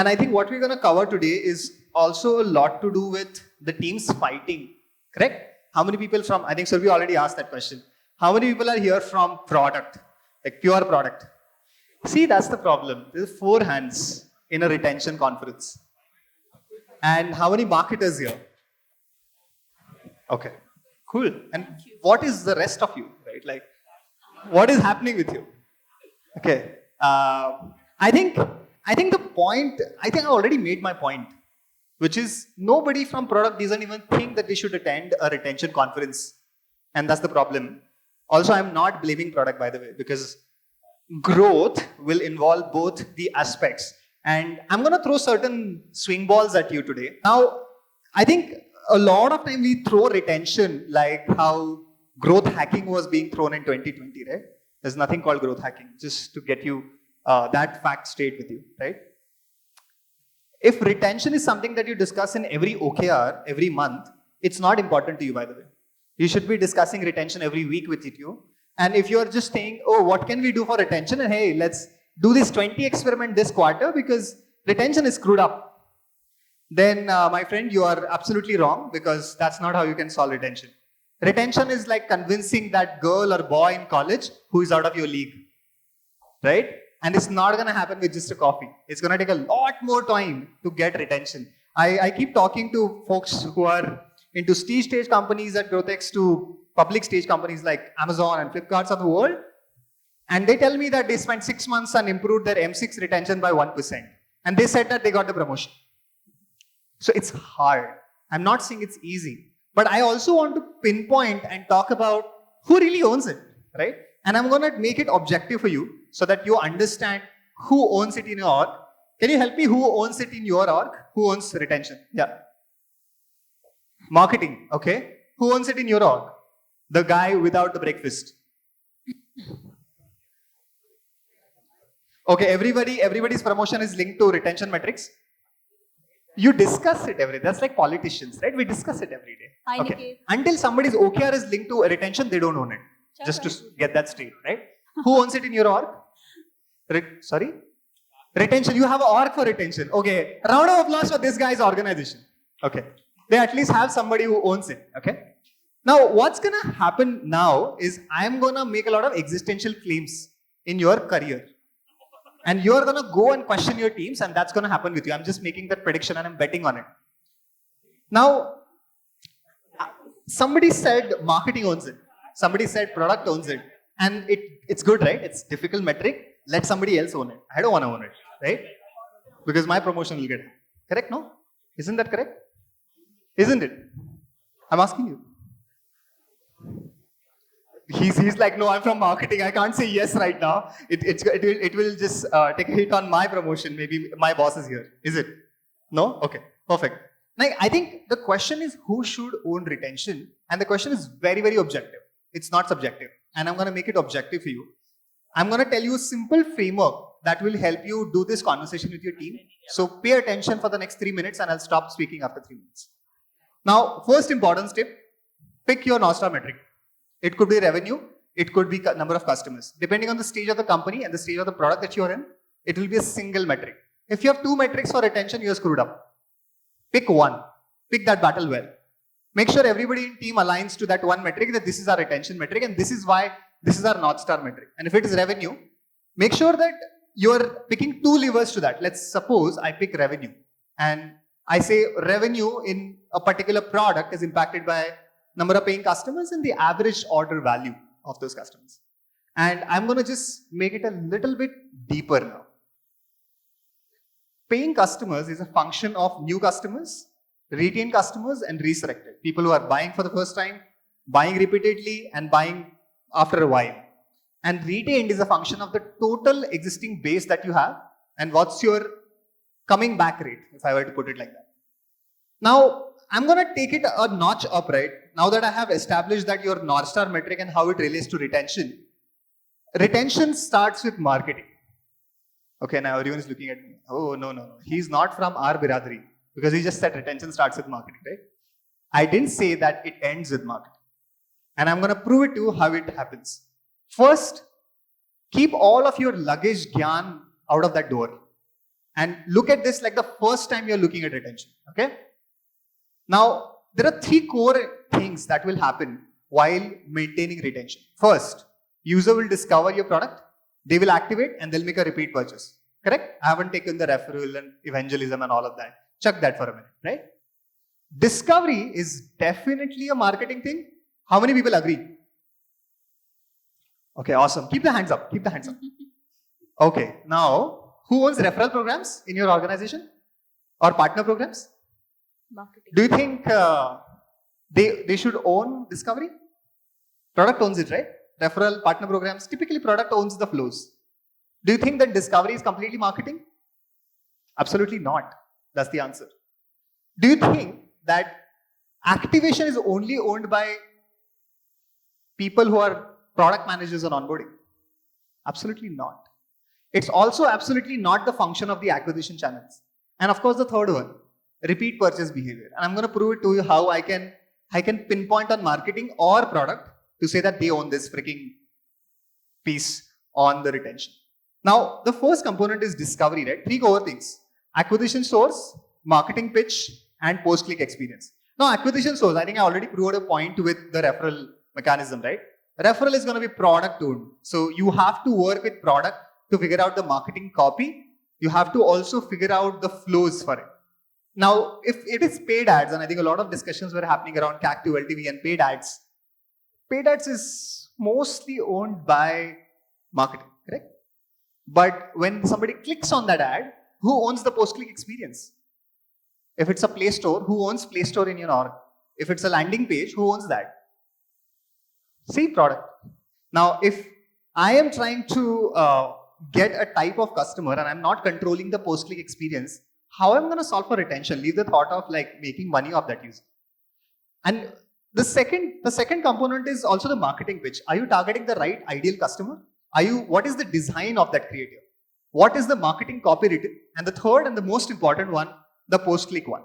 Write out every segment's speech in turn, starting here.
And I think what we're going to cover today is also a lot to do with the teams fighting, correct? How many people from, I think Survi already asked that question. How many people are here from product, like pure product? See, that's the problem. There's 4 hands in a retention conference. And how many marketers here? Okay, cool. And what is the rest of you, right? Like, what is happening with you? Okay, I think the point, I already made my point, which is nobody from product doesn't even think that we should attend a retention conference. And that's the problem. Also, I'm not blaming product, by the way, because growth will involve both the aspects. And I'm going to throw certain swing balls at you today. Now, I think a lot of time we throw retention like how growth hacking was being thrown in 2020, right? There's nothing called growth hacking, just to get you that fact straight with you, right? If retention is something that you discuss in every OKR, every month, it's not important to you, by the way. You should be discussing retention every week with you. And if you're just saying, oh, what can we do for retention? And hey, let's do this 20 experiment this quarter because retention is screwed up. Then, my friend, you are absolutely wrong because that's not how you can solve retention. Retention is like convincing that girl or boy in college who is out of your league, right? And it's not going to happen with just a coffee. It's going to take a lot more time to get retention. I keep talking to folks who are into stage companies at GrowthX to public stage companies like Amazon and Flipkarts of the world. And they tell me that they spent 6 months and improved their M6 retention by 1%. And they said that they got the promotion. So it's hard. I'm not saying it's easy. But I also want to pinpoint and talk about who really owns it, right? And I'm going to make it objective for you so that you understand who owns it in your org. Can you help me who owns it in your org? Who owns retention? Yeah. Marketing, okay. Who owns it in your org? The guy without the breakfast. Okay, everybody's promotion is linked to retention metrics. You discuss it every day. That's like politicians, right? We discuss it every day. Hi, okay. Niket. Until somebody's OKR is linked to retention, they don't own it. Just to get that straight, right? Who owns it in your org? Sorry? Retention. You have an org for retention. Okay. Round of applause for this guy's organization. Okay. They at least have somebody who owns it. Okay. Now, what's going to happen now is I'm going to make a lot of existential claims in your career. And you're going to go and question your teams, and that's going to happen with you. I'm just making that prediction and I'm betting on it. Now, somebody said marketing owns it. Somebody said product owns it. And it's good, right? It's difficult metric. Let somebody else own it. I don't want to own it, right? Because my promotion will get it. Correct, no? Isn't that correct? Isn't it? I'm asking you. He's like, no, I'm from marketing. I can't say yes right now. It will just take a hit on my promotion. Maybe my boss is here. Is it? No? Okay, perfect. Now, I think the question is who should own retention? And the question is very, very objective. It's not subjective. And I'm going to make it objective for you. I'm going to tell you a simple framework that will help you do this conversation with your team. So pay attention for the next 3 minutes and I'll stop speaking after 3 minutes. Now, first important step, pick your North Star metric. It could be revenue, it could be number of customers. Depending on the stage of the company and the stage of the product that you're in, it will be a single metric. If you have 2 metrics for retention, you're screwed up. Pick one. Pick that battle well. Make sure everybody in team aligns to that one metric, that this is our retention metric and this is why this is our North Star metric. And if it is revenue, make sure that you're picking 2 levers to that. Let's suppose I pick revenue and I say revenue in a particular product is impacted by number of paying customers and the average order value of those customers. And I'm going to just make it a little bit deeper now. Paying customers is a function of new customers, retained customers, and resurrected. People who are buying for the first time, buying repeatedly, and buying after a while. And retained is a function of the total existing base that you have and what's your coming back rate, if I were to put it like that. Now, I'm going to take it a notch up, right? Now that I have established that your North Star metric and how it relates to retention. Retention starts with marketing. Okay, now everyone is looking at me. Oh, no. He's not from our biradari because he just said retention starts with marketing, right? I didn't say that it ends with marketing. And I'm going to prove it to you how it happens. First, keep all of your luggage gyan out of that door. And look at this like the first time you're looking at retention. Okay. Now, there are 3 core things that will happen while maintaining retention. First, user will discover your product, they will activate, and they'll make a repeat purchase. Correct? I haven't taken the referral and evangelism and all of that. Chuck that for a minute, right? Discovery is definitely a marketing thing. How many people agree? Okay, awesome. Keep the hands up. Keep the hands up. Okay, now, who owns referral programs in your organization or partner programs? Marketing. Do you think they should own discovery? Product owns it, right? Referral, partner programs, typically product owns the flows. Do you think that discovery is completely marketing? Absolutely not. That's the answer. Do you think that activation is only owned by people who are product managers on onboarding? Absolutely not. It's also absolutely not the function of the acquisition channels. And of course, the third one, repeat purchase behavior. And I'm going to prove it to you how I can pinpoint on marketing or product to say that they own this freaking piece on the retention. Now, the first component is discovery, right? 3 core things: acquisition source, marketing pitch, and post-click experience. Now, acquisition source, I think I already proved a point with the referral mechanism, right? Referral is going to be product owned. So you have to work with product to figure out the marketing copy. You have to also figure out the flows for it. Now, if it is paid ads, and I think a lot of discussions were happening around CAC to LTV and paid ads is mostly owned by marketing, correct? But when somebody clicks on that ad, who owns the post-click experience? If it's a Play Store, who owns Play Store in your org? If it's a landing page, who owns that? See, product. Now, if I am trying to get a type of customer and I'm not controlling the post-click experience, how am I going to solve for retention? Leave the thought of like making money off that user. And the second component is also the marketing pitch. Are you targeting the right ideal customer? What is the design of that creative? What is the marketing copy written? And the third and the most important one, the post-click one.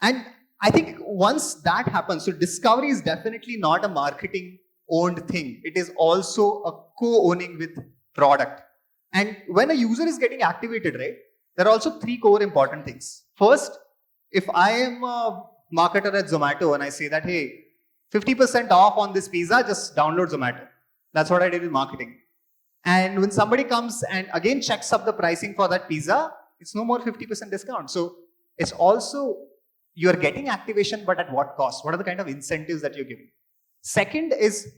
And I think once that happens, so discovery is definitely not a marketing owned thing. It is also a co-owning with product. And when a user is getting activated, right, there are also 3 core important things. First, if I am a marketer at Zomato and I say that, hey, 50% off on this pizza, just download Zomato. That's what I did with marketing. And when somebody comes and again checks up the pricing for that pizza, it's no more 50% discount. So it's also, you're getting activation, but at what cost? What are the kind of incentives that you're giving? Second is,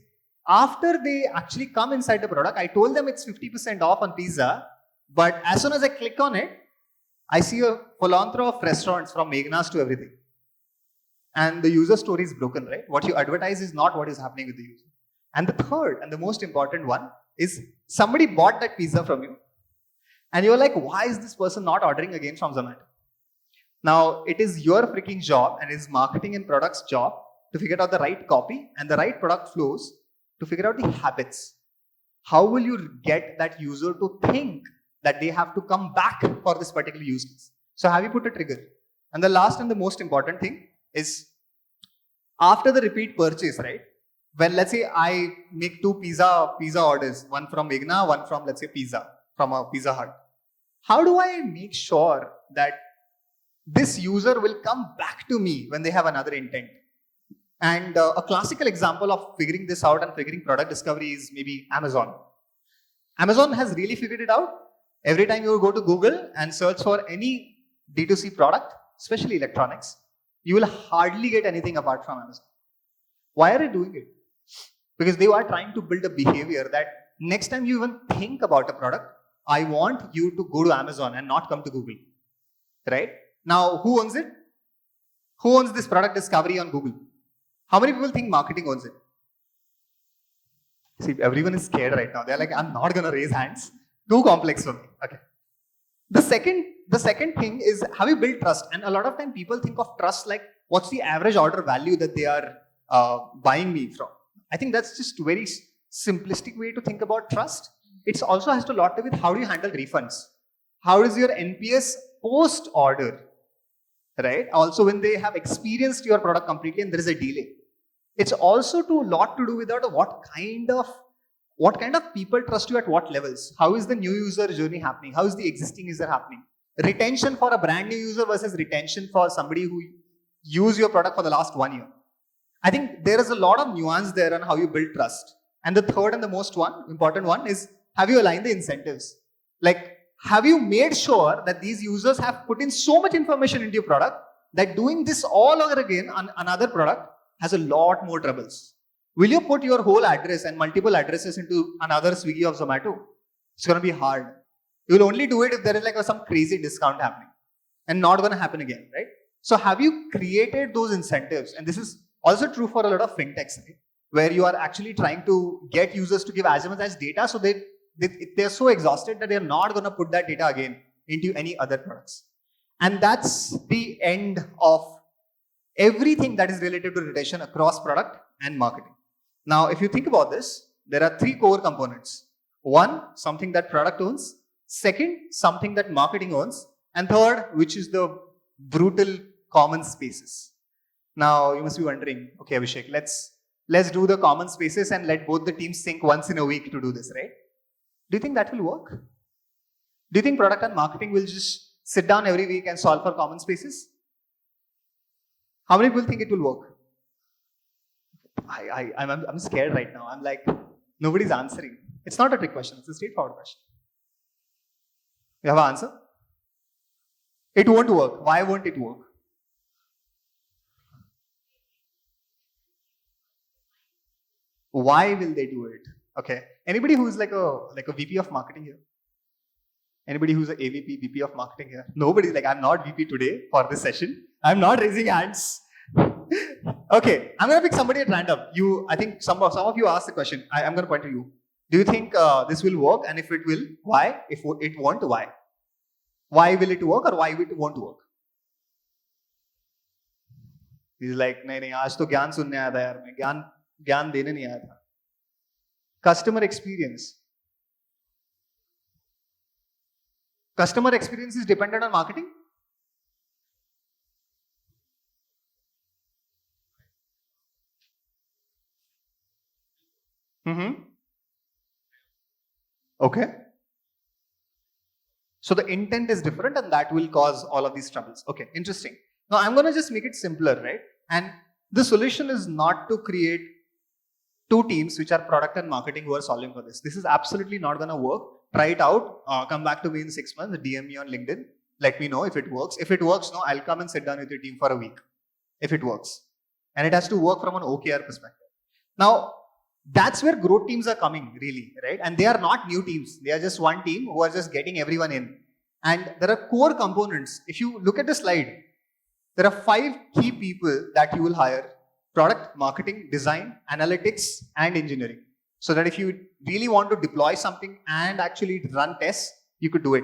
after they actually come inside the product, I told them it's 50% off on pizza, but as soon as I click on it, I see a philanthropy of restaurants from Meghna's to everything. And the user story is broken, right? What you advertise is not what is happening with the user. And the third and the most important one is somebody bought that pizza from you and you're like, why is this person not ordering again from Zomato? Now, it is your freaking job and it is marketing and product's job to figure out the right copy and the right product flows to figure out the habits. How will you get that user to think that they have to come back for this particular use case? So have you put a trigger? And the last and the most important thing is after the repeat purchase, right? When let's say I make 2 pizza orders, one from Meghna, one from let's say pizza, from a Pizza Hut. How do I make sure that this user will come back to me when they have another intent? And a classical example of figuring this out and figuring product discovery is maybe Amazon. Amazon has really figured it out. Every time you go to Google and search for any D2C product, especially electronics, you will hardly get anything apart from Amazon. Why are they doing it? Because they are trying to build a behavior that next time you even think about a product, I want you to go to Amazon and not come to Google. Right? Now, who owns it? Who owns this product discovery on Google? How many people think marketing owns it? See, everyone is scared right now. They're like, I'm not going to raise hands. Too complex for me. Okay. The second thing is, have you built trust? And a lot of time people think of trust like, what's the average order value that they are buying me from? I think that's just very simplistic way to think about trust. It also has a lot to do with how do you handle refunds? How is your NPS post-order? Right? Also, when they have experienced your product completely and there is a delay. It's also a lot to do with what kind of people trust you at what levels. How is the new user journey happening? How is the existing user happening? retention for a brand new user versus retention for somebody who used your product for the last 1 year. I think there is a lot of nuance there on how you build trust. And the third and the most important one is, have you aligned the incentives? Like, have you made sure that these users have put in so much information into your product that doing this all over again on another product has a lot more troubles? Will you put your whole address and multiple addresses into another Swiggy or Zomato? It's going to be hard. You will only do it if there is like some crazy discount happening, and not going to happen again, right? So have you created those incentives? And this is also true for a lot of fintechs, right? Where you are actually trying to get users to give as much as data, so they're so exhausted that they're not going to put that data again into any other products. And that's the end of everything that is related to retention across product and marketing. Now, if you think about this, there are 3 core components. 1, something that product owns. 2nd, something that marketing owns. And 3rd, which is the brutal common spaces. Now, you must be wondering, okay, Abhishek, let's do the common spaces and let both the teams sync once in a week to do this, right? Do you think that will work? Do you think product and marketing will just sit down every week and solve for common spaces? How many people think it will work? I'm scared right now. I'm like, nobody's answering. It's not a trick question. It's a straightforward question. You have an answer? It won't work. Why won't it work? Why will they do it? Okay. Anybody who's like a VP of marketing here? Anybody who's an AVP, VP of marketing here? Nobody's like, I'm not VP today for this session. I'm not raising hands. Okay, I'm going to pick somebody at random. I think some of you asked the question. I'm going to point to you. Do you think this will work? And if it will, why? If it won't, why? Why will it work or why it won't work? He's like, नहीं, आज तो ज्ञान सुनने आया था यार, मैं ज्ञान देने नहीं आया था. Customer experience. Customer experience is dependent on marketing? Okay. So the intent is different and that will cause all of these troubles. Okay, interesting. Now I'm going to just make it simpler, right? And the solution is not to create 2 teams which are product and marketing who are solving for this. This is absolutely not going to work. Try it out. Come back to me in 6 months. DM me on LinkedIn. Let me know if it works. If it works, no, I'll come and sit down with your team for a week. If it works. And it has to work from an OKR perspective. Now, that's where growth teams are coming, really, right? And they are not new teams. They are just one team who are just getting everyone in. And there are core components. If you look at the slide, there are 5 key people that you will hire: product, marketing, design, analytics, and engineering. So that if you really want to deploy something and actually run tests, you could do it.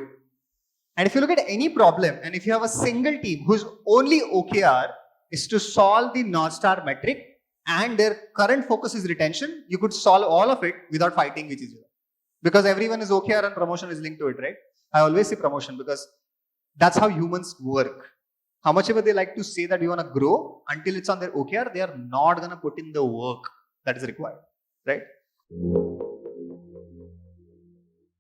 And if you look at any problem, and if you have a single team whose only OKR is to solve the North Star metric, and their current focus is retention, you could solve all of it without fighting with each other. Because everyone is OKR and promotion is linked to it, right? I always say promotion because that's how humans work. How much ever they like to say that we want to grow, until it's on their OKR, they are not going to put in the work that is required, right?